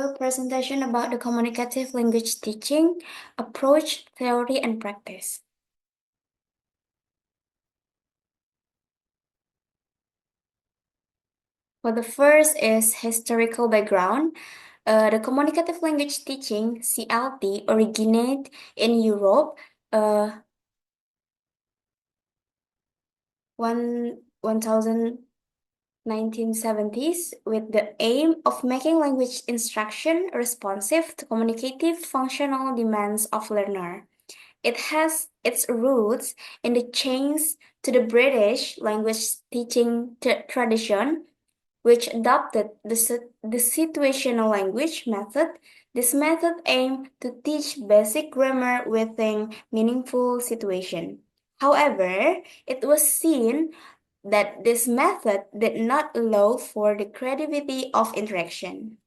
a presentation about the communicative language teaching, approach, theory, and practice. For the first is historical background. The communicative language teaching, CLT, originated in Europe, 1970s with the aim of making language instruction responsive to communicative functional demands of learner. It has its roots in the change to the British language teaching tradition, which adopted the situational language method. This method aimed to teach basic grammar within meaningful situation. However, it was seen that this method did not allow for the creativity of interaction.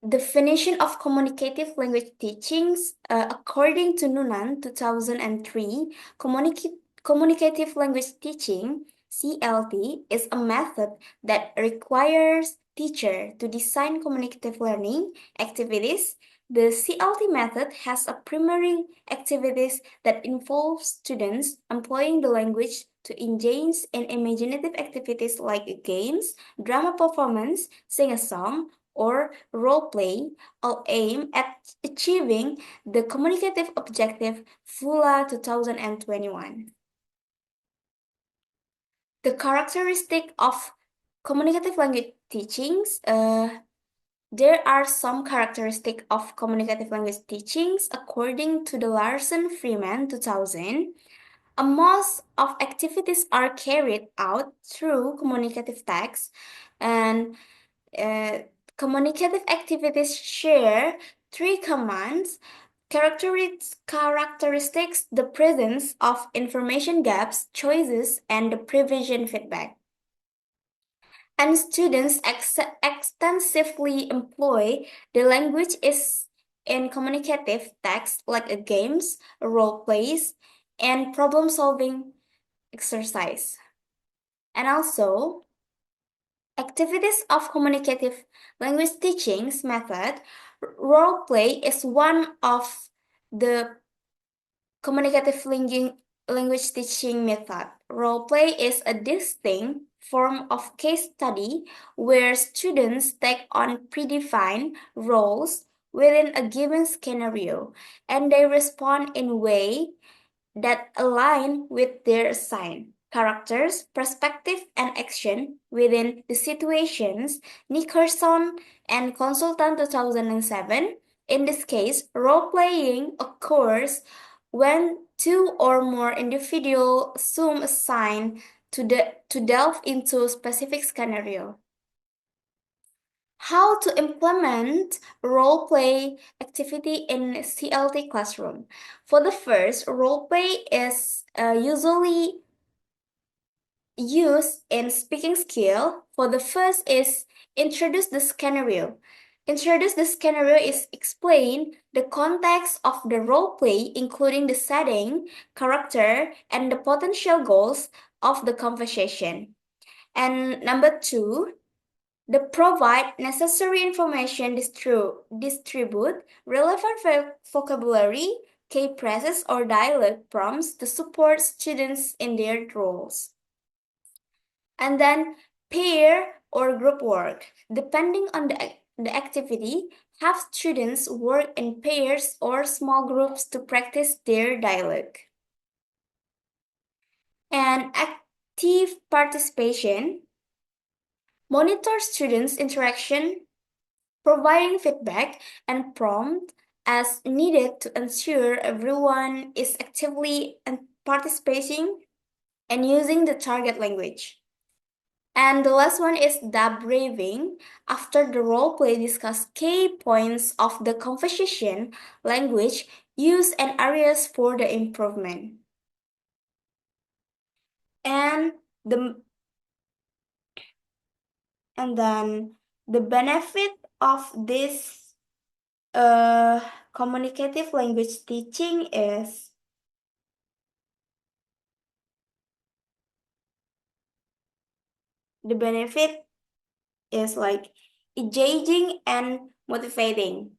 Definition of communicative language teachings, according to Nunan 2003, communicative language teaching (CLT) is a method that requires teacher to design communicative learning activities. The CLT method has a primary activities that involve students employing the language to engage in imaginative activities like games, drama performance, sing a song, or role play, all aim at achieving the communicative objective FULA 2021. The characteristic of communicative language teachings, there are some characteristics of communicative language teachings according to the Larson Freeman 2000. Most of activities are carried out through communicative text, and uh, communicative activities share three commands characteristics, the presence of information gaps, choices, and the prevision feedback. And students extensively employ the language is in communicative text like a games, role plays, and problem solving exercise. And also, activities of communicative language teachings method, role play is one of the communicative language teaching method. Role play is a distinct form of case study where students take on predefined roles within a given scenario and they respond in way that align with their assigned characters, perspective, and action within the situations. Nickerson and Consultant 2007. In this case, role playing occurs when two or more individuals assume a sign to delve into a specific scenario. How to implement role play activity in CLT classroom. For the first, role play is usually used in speaking skill. For the first is introduce the scenario. Introduce the scenario is explain the context of the role play, including the setting, character, and the potential goals of the conversation. And number two, they provide necessary information, distribute relevant vocabulary, key phrases, or dialogue prompts to support students in their roles. And then pair or group work. Depending on the activity, have students work in pairs or small groups to practice their dialogue. And active participation. Monitor students' interaction, providing feedback and prompt as needed to ensure everyone is actively participating and using the target language. And the last one is debriefing. After the role play, discuss key points of the conversation, language, use, and areas for the improvement. And the and then the benefit of this communicative language teaching is the benefit is like engaging, and motivating.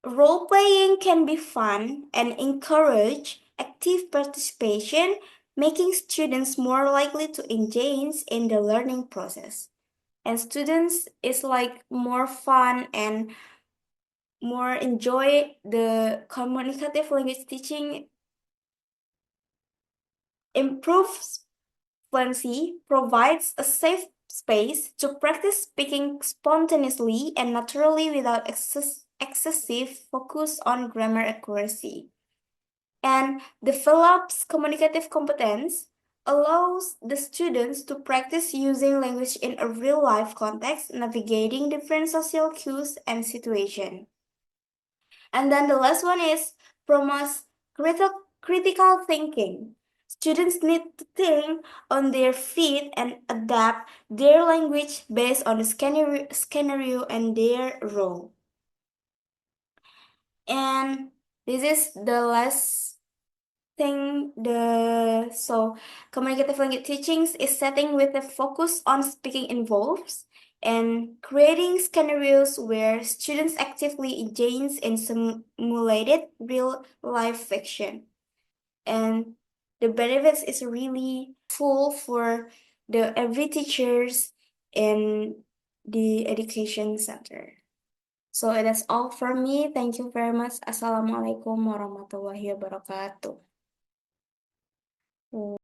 Role playing can be fun and encourage active participation, making students more likely to engage in the learning process. And students is like more fun and more enjoy the communicative language teaching improves fluency, provides a safe space to practice speaking spontaneously and naturally without excessive focus on grammar accuracy, and develops communicative competence, allows the students to practice using language in a real life context, navigating different social cues and situations. And then the last one is promotes critical thinking. Students need to think on their feet and adapt their language based on the scenario and their role. And this is the last thing communicative language teachings is setting with a focus on speaking involves and creating scenarios where students actively engage in simulated real life fiction, and the benefits is really full for the every teachers in the education center. So that's all from me. Thank you very much. Assalamualaikum warahmatullahi wabarakatuh.